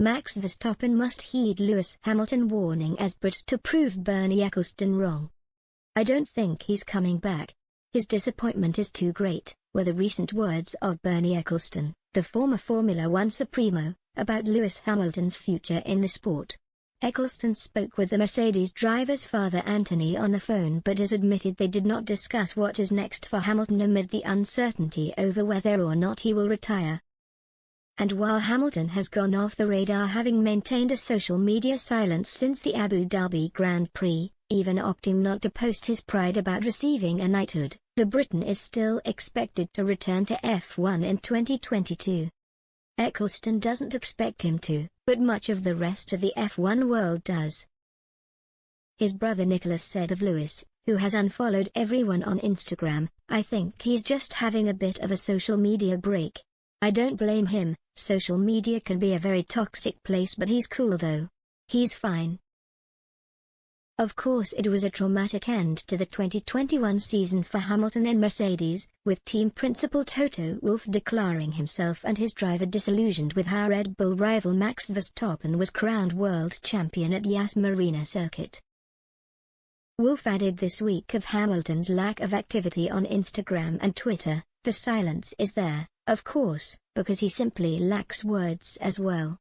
Max Verstappen must heed Lewis Hamilton warning as Brit to prove Bernie Ecclestone wrong. "I don't think he's coming back. His disappointment is too great," were the recent words of Bernie Ecclestone, the former Formula One Supremo, about Lewis Hamilton's future in the sport. Ecclestone spoke with the Mercedes driver's father Anthony on the phone but has admitted they did not discuss what is next for Hamilton amid the uncertainty over whether or not he will retire. And while Hamilton has gone off the radar, having maintained a social media silence since the Abu Dhabi Grand Prix, even opting not to post his pride about receiving a knighthood, the Briton is still expected to return to F1 in 2022. Ecclestone doesn't expect him to, but much of the rest of the F1 world does. His brother Nicholas said of Lewis, who has unfollowed everyone on Instagram, "I think he's just having a bit of a social media break. I don't blame him. Social media can be a very toxic place, but he's cool though. He's fine." Of course, it was a traumatic end to the 2021 season for Hamilton and Mercedes, with team principal Toto Wolff declaring himself and his driver disillusioned with how Red Bull rival Max Verstappen was crowned world champion at Yas Marina circuit. Wolff added this week of Hamilton's lack of activity on Instagram and Twitter, "The silence is there, of course, because he simply lacks words as well."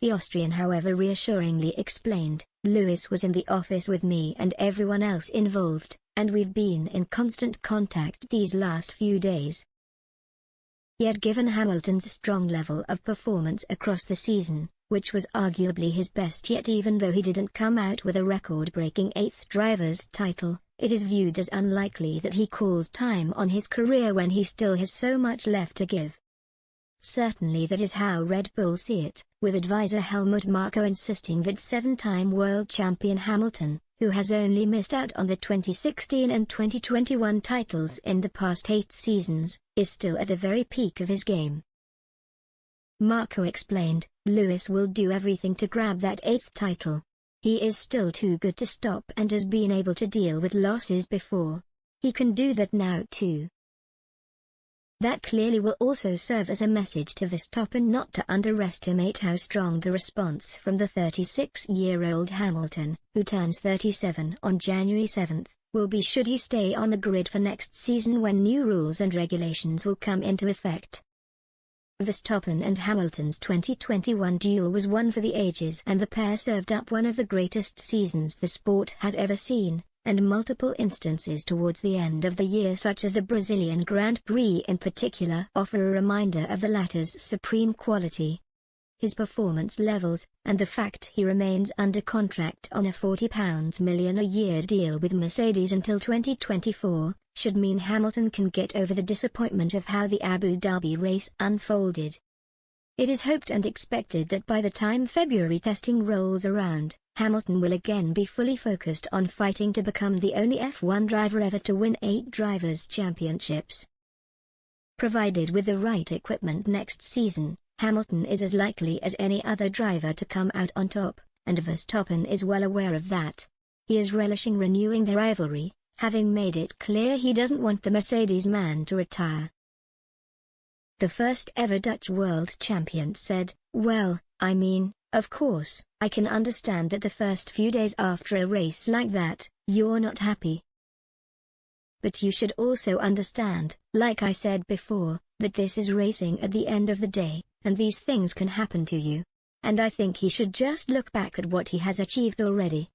The Austrian, however, reassuringly explained, "Lewis was in the office with me and everyone else involved, and we've been in constant contact these last few days." Yet given Hamilton's strong level of performance across the season, which was arguably his best yet even though he didn't come out with a record-breaking 8th driver's title, it is viewed as unlikely that he calls time on his career when he still has so much left to give. Certainly that is how Red Bull see it, with advisor Helmut Marko insisting that 7-time world champion Hamilton, who has only missed out on the 2016 and 2021 titles in the past 8 seasons, is still at the very peak of his game. Marko explained, "Lewis will do everything to grab that 8th title. He is still too good to stop and has been able to deal with losses before. He can do that now too." That clearly will also serve as a message to Verstappen not to underestimate how strong the response from the 36-year-old Hamilton, who turns 37 on January 7, will be should he stay on the grid for next season when new rules and regulations will come into effect. Verstappen and Hamilton's 2021 duel was one for the ages, and the pair served up one of the greatest seasons the sport has ever seen, and multiple instances towards the end of the year such as the Brazilian Grand Prix in particular offer a reminder of the latter's supreme quality. His performance levels, and the fact he remains under contract on a £40 million a year deal with Mercedes until 2024, should mean Hamilton can get over the disappointment of how the Abu Dhabi race unfolded. It is hoped and expected that by the time February testing rolls around, Hamilton will again be fully focused on fighting to become the only F1 driver ever to win 8 drivers' championships. Provided with the right equipment next season, Hamilton is as likely as any other driver to come out on top, and Verstappen is well aware of that. He is relishing renewing the rivalry, having made it clear he doesn't want the Mercedes man to retire. The first ever Dutch world champion said, "Well, I mean, of course, I can understand that the first few days after a race like that, you're not happy. But you should also understand, like I said before, that this is racing at the end of the day, and these things can happen to you. And I think he should just look back at what he has achieved already.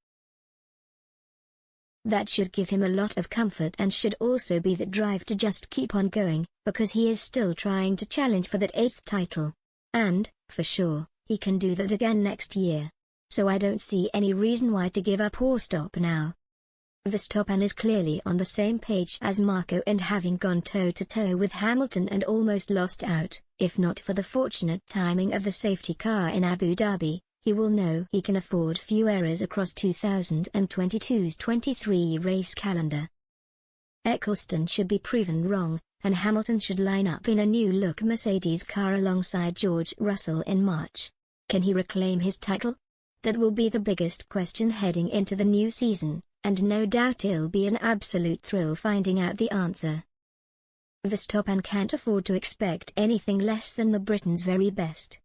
That should give him a lot of comfort and should also be the drive to just keep on going, because he is still trying to challenge for that 8th title. And, for sure, he can do that again next year. So I don't see any reason why to give up or stop now." Verstappen is clearly on the same page as Marko and having gone toe-to-toe with Hamilton and almost lost out, if not for the fortunate timing of the safety car in Abu Dhabi, he will know he can afford few errors across 2022's 23 race calendar. Ecclestone should be proven wrong, and Hamilton should line up in a new-look Mercedes car alongside George Russell in March. Can he reclaim his title? That will be the biggest question heading into the new season, and no doubt it'll be an absolute thrill finding out the answer. Verstappen can't afford to expect anything less than the Britain's very best.